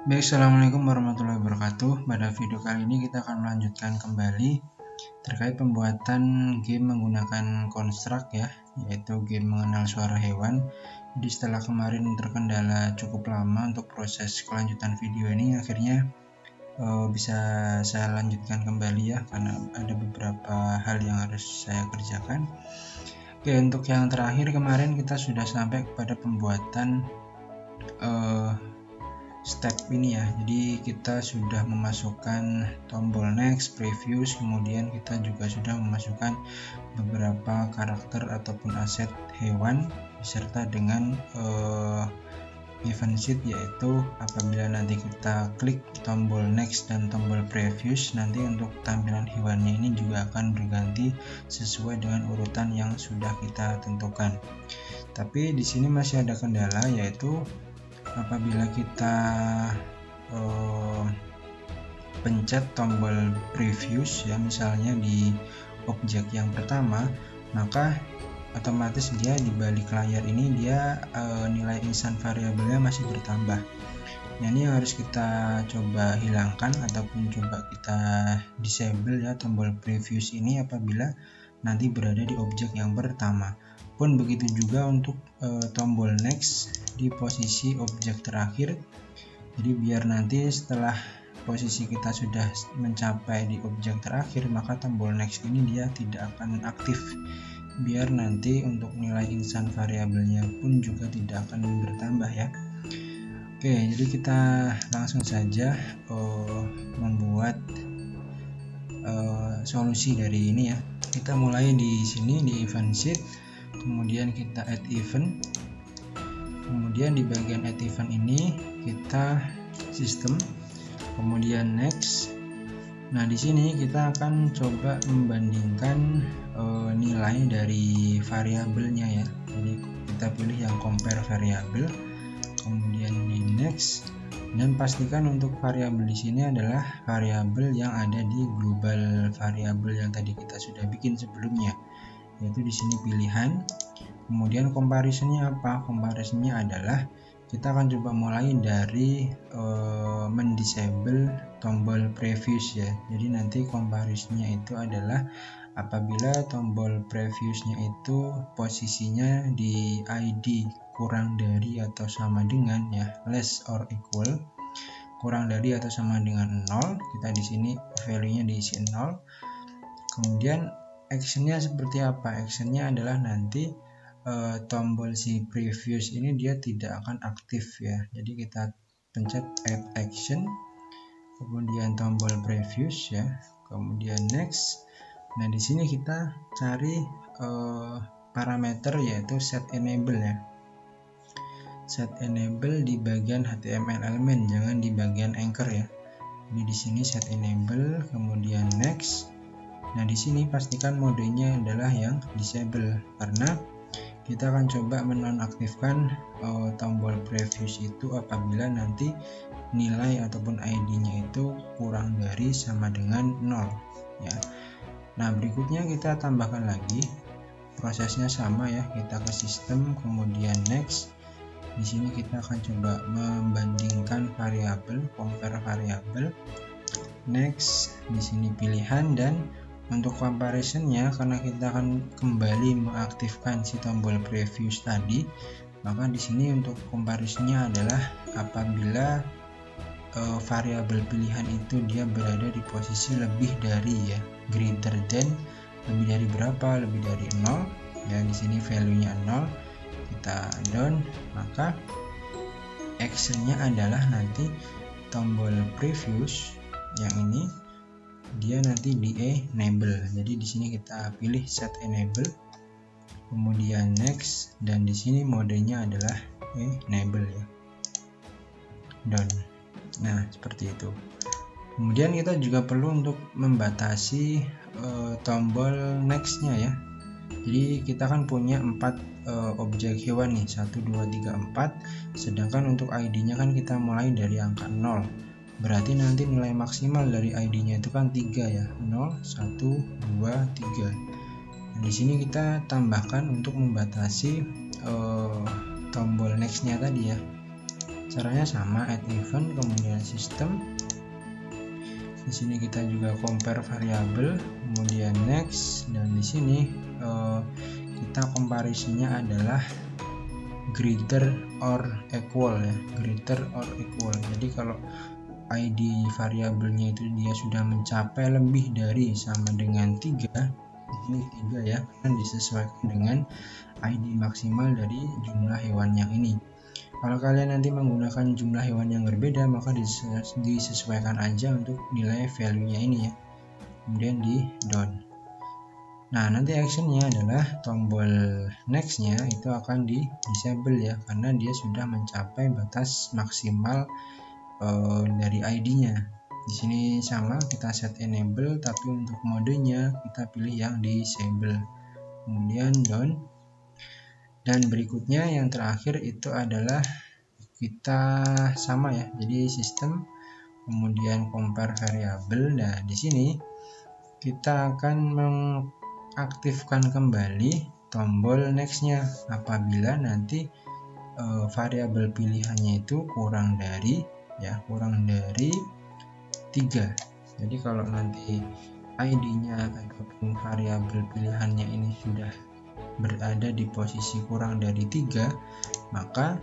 Baik, assalamualaikum warahmatullahi wabarakatuh. Pada video kali ini kita akan melanjutkan kembali terkait pembuatan game menggunakan construct ya, yaitu game mengenal suara hewan. Jadi setelah kemarin terkendala cukup lama untuk proses kelanjutan video ini, akhirnya bisa saya lanjutkan kembali ya, karena ada beberapa hal yang harus saya kerjakan. Oke, untuk yang terakhir kemarin kita sudah sampai kepada pembuatan step ini ya. Jadi kita sudah memasukkan tombol next, previous, kemudian kita juga sudah memasukkan beberapa karakter ataupun aset hewan beserta dengan event sheet, yaitu apabila nanti kita klik tombol next dan tombol previous, nanti untuk tampilan hewannya ini juga akan berganti sesuai dengan urutan yang sudah kita tentukan. Tapi di sini masih ada kendala, yaitu apabila kita pencet tombol previous ya, misalnya di objek yang pertama, maka otomatis dia di balik layar ini dia nilai insan variabelnya masih bertambah. Nah, ini harus kita coba hilangkan ataupun coba kita disable ya tombol previous ini apabila nanti berada di objek yang pertama. Pun begitu juga untuk tombol next di posisi objek terakhir. Jadi biar nanti setelah posisi kita sudah mencapai di objek terakhir, maka tombol next ini dia tidak akan aktif, biar nanti untuk nilai insan variabelnya pun juga tidak akan bertambah ya. Oke, jadi kita langsung saja membuat solusi dari ini ya. Kita mulai di sini di event sheet, kemudian kita add event, kemudian di bagian add event ini kita sistem, kemudian next. Nah, di sini kita akan coba membandingkan nilai dari variabelnya ya. Jadi kita pilih yang compare variabel, kemudian di next, dan pastikan untuk variabel di sini adalah variabel yang ada di global variabel yang tadi kita sudah bikin sebelumnya, yaitu di sini pilihan. Kemudian comparisonnya apa? Comparisonnya adalah kita akan coba mulai dari mendisable tombol previous ya. Jadi nanti comparisonnya itu adalah apabila tombol previousnya itu posisinya di ID kurang dari atau sama dengan ya, less or equal, kurang dari atau sama dengan 0, kita di sini value-nya diisi 0. Kemudian actionnya seperti apa? Actionnya adalah nanti tombol si previous ini dia tidak akan aktif ya. Jadi kita pencet add action, kemudian tombol previous ya, kemudian next. Nah, di sini kita cari parameter yaitu set enable ya. Set enable di bagian HTML element, jangan di bagian anchor ya. Jadi di sini set enable, kemudian next. Nah, di sini pastikan modenya adalah yang disable, karena kita akan coba menonaktifkan tombol previous itu apabila nanti nilai ataupun ID-nya itu kurang dari sama dengan 0 ya. Nah, berikutnya kita tambahkan lagi, prosesnya sama ya, kita ke sistem, kemudian next. Di sini kita akan coba membandingkan variabel, compare variabel, next. Di sini pilihan, dan untuk comparisonnya, karena kita akan kembali mengaktifkan si tombol previous tadi, maka di sini untuk comparisonnya adalah apabila variabel pilihan itu dia berada di posisi lebih dari ya, greater than, lebih dari berapa? Lebih dari 0 ya. Di sini value-nya 0, kita down, maka actionnya adalah nanti tombol previous yang ini dia nanti di enable. Jadi di sini kita pilih set enable, kemudian next, dan di sini modenya adalah enable ya, down. Nah, seperti itu. Kemudian kita juga perlu untuk membatasi tombol next-nya ya. Jadi kita kan punya 4 objek hewan nih, 1 2 3 4, sedangkan untuk ID-nya kan kita mulai dari angka 0. Berarti nanti nilai maksimal dari ID-nya itu kan 3 ya, 0 1 2 3. Nah, di sini kita tambahkan untuk membatasi tombol next-nya tadi ya. Caranya sama, add event, kemudian system. Di sini kita juga compare variabel, kemudian next, dan di sini kita komparisinya adalah greater or equal ya, greater or equal. Jadi kalau ID variabelnya itu dia sudah mencapai lebih dari sama dengan 3, ini 3 ya, karena disesuaikan dengan ID maksimal dari jumlah hewan yang ini. Kalau kalian nanti menggunakan jumlah hewan yang berbeda, maka disesuaikan aja untuk nilai value-nya ini ya. Kemudian di done. Nah, nanti actionnya adalah tombol next-nya itu akan di disable ya, karena dia sudah mencapai batas maksimal dari ID-nya. Di sini sama, kita set enable, tapi untuk modenya kita pilih yang disable. Kemudian done. Dan berikutnya yang terakhir itu adalah kita sama ya, jadi sistem, kemudian compare variabel. Nah, di sini kita akan mengaktifkan kembali tombol next-nya apabila nanti variabel pilihannya itu kurang dari 3. Jadi kalau nanti ID-nya ataupun variabel pilihannya ini sudah berada di posisi kurang dari 3, maka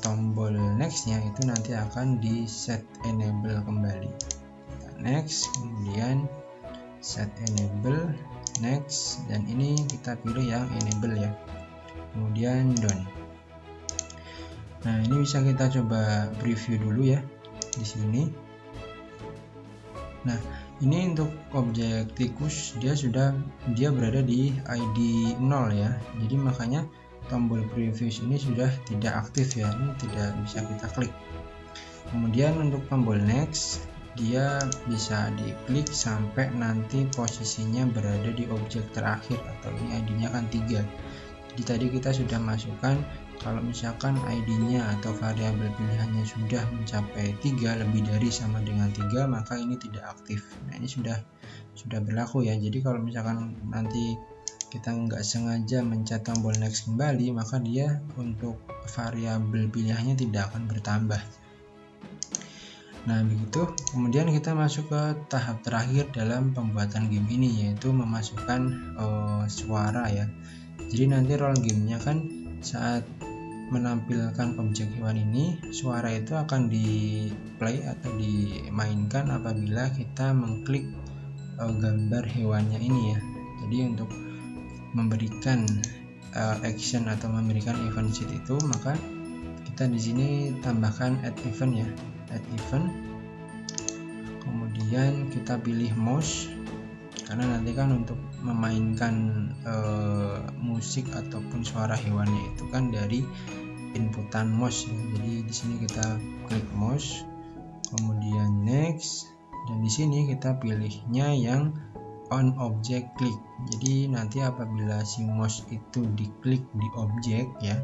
tombol next-nya itu nanti akan di set enable kembali. Next, kemudian set enable, next, dan ini kita pilih yang enable ya. Kemudian done. Nah, ini bisa kita coba preview dulu ya di sini. Nah, ini untuk objek tikus dia berada di ID 0 ya. Jadi makanya tombol preview ini sudah tidak aktif ya, ini tidak bisa kita klik. Kemudian untuk tombol next, dia bisa diklik sampai nanti posisinya berada di objek terakhir, atau ini ID-nya kan 3. Jadi tadi kita sudah masukkan kalau misalkan ID-nya atau variabel pilihannya sudah mencapai 3, lebih dari sama dengan 3, maka ini tidak aktif. Nah, ini sudah berlaku ya. Jadi kalau misalkan nanti kita nggak sengaja mencet tombol next kembali, maka dia untuk variabel pilihannya tidak akan bertambah. Nah, begitu. Kemudian kita masuk ke tahap terakhir dalam pembuatan game ini, yaitu memasukkan suara ya. Jadi nanti role gamenya kan saat menampilkan objek hewan ini, suara itu akan di play atau dimainkan apabila kita mengklik gambar hewannya ini ya. Jadi untuk memberikan action atau memberikan event sheet itu, maka kita di sini tambahkan add event ya, add event. Kemudian kita pilih mouse, karena nanti kan untuk memainkan musik ataupun suara hewannya itu kan dari inputan mouse ya. Jadi di sini kita klik mouse, kemudian next, dan di sini kita pilihnya yang on object click. Jadi nanti apabila si mouse itu diklik di objek ya,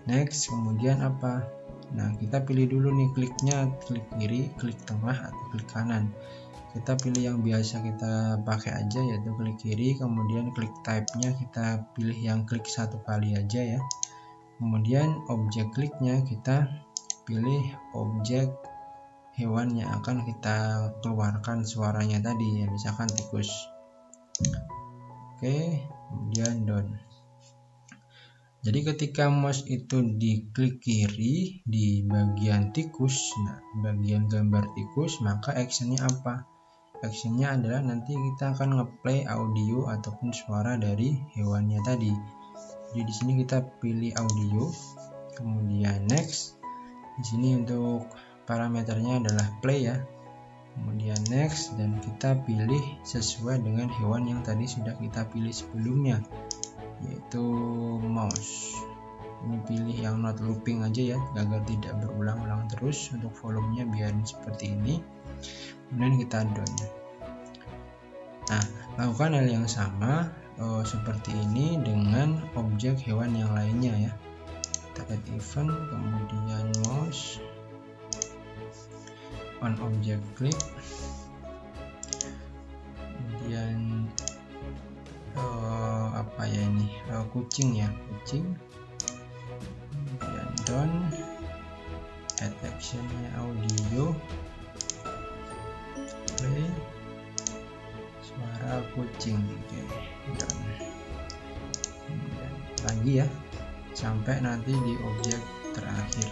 next, kemudian apa? Nah, kita pilih dulu nih kliknya, klik kiri, klik tengah, atau klik kanan. Kita pilih yang biasa kita pakai aja, yaitu klik kiri. Kemudian klik type-nya kita pilih yang klik 1 kali aja ya. Kemudian objek kliknya kita pilih objek hewan yang akan kita keluarkan suaranya tadi ya, misalkan tikus. Oke, kemudian done. Jadi ketika mouse itu diklik kiri di bagian tikus, nah bagian gambar tikus, maka actionnya apa? Actionnya adalah nanti kita akan ngeplay audio ataupun suara dari hewannya tadi. Jadi di sini kita pilih audio, kemudian next. Di sini untuk parameternya adalah play ya. Kemudian next, dan kita pilih sesuai dengan hewan yang tadi sudah kita pilih sebelumnya, yaitu mouse. Ini pilih yang not looping aja ya, agar tidak berulang-ulang terus. Untuk volumenya biarin seperti ini. Kemudian kita done. Nah, lakukan hal yang sama seperti ini dengan objek hewan yang lainnya ya. Kita add event, kemudian mouse, on object click, kemudian apa ya ini, kucing ya, kucing, kemudian done, add action. optionnya audio, play, suara kucing. Oke, dan lagi ya sampai nanti di objek terakhir.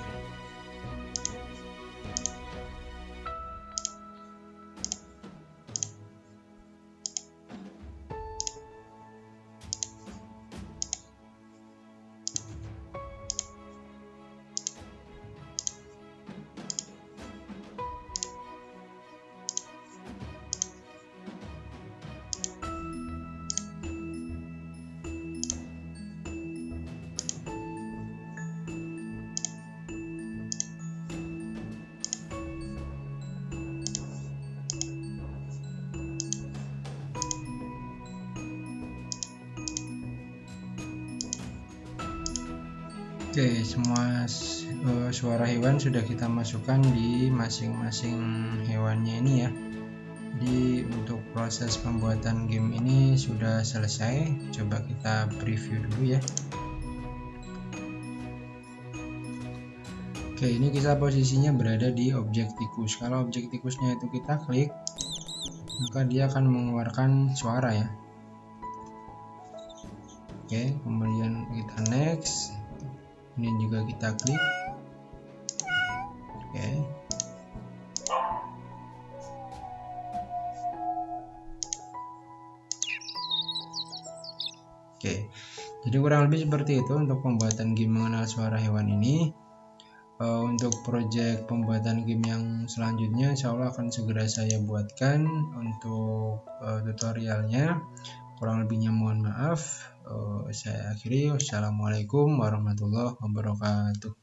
Oke, semua suara hewan sudah kita masukkan di masing-masing hewannya ini ya. Jadi untuk proses pembuatan game ini sudah selesai. Coba kita preview dulu ya. Oke, ini kita posisinya berada di objek tikus. Kalau objek tikusnya itu kita klik, maka dia akan mengeluarkan suara ya. Oke, kemudian kita next. Ini juga kita klik. Oke, jadi kurang lebih seperti itu untuk pembuatan game mengenal suara hewan ini. Untuk project pembuatan game yang selanjutnya insya Allah akan segera saya buatkan. Untuk tutorialnya kurang lebihnya mohon maaf. Saya akhiri. Wassalamualaikum warahmatullahi wabarakatuh.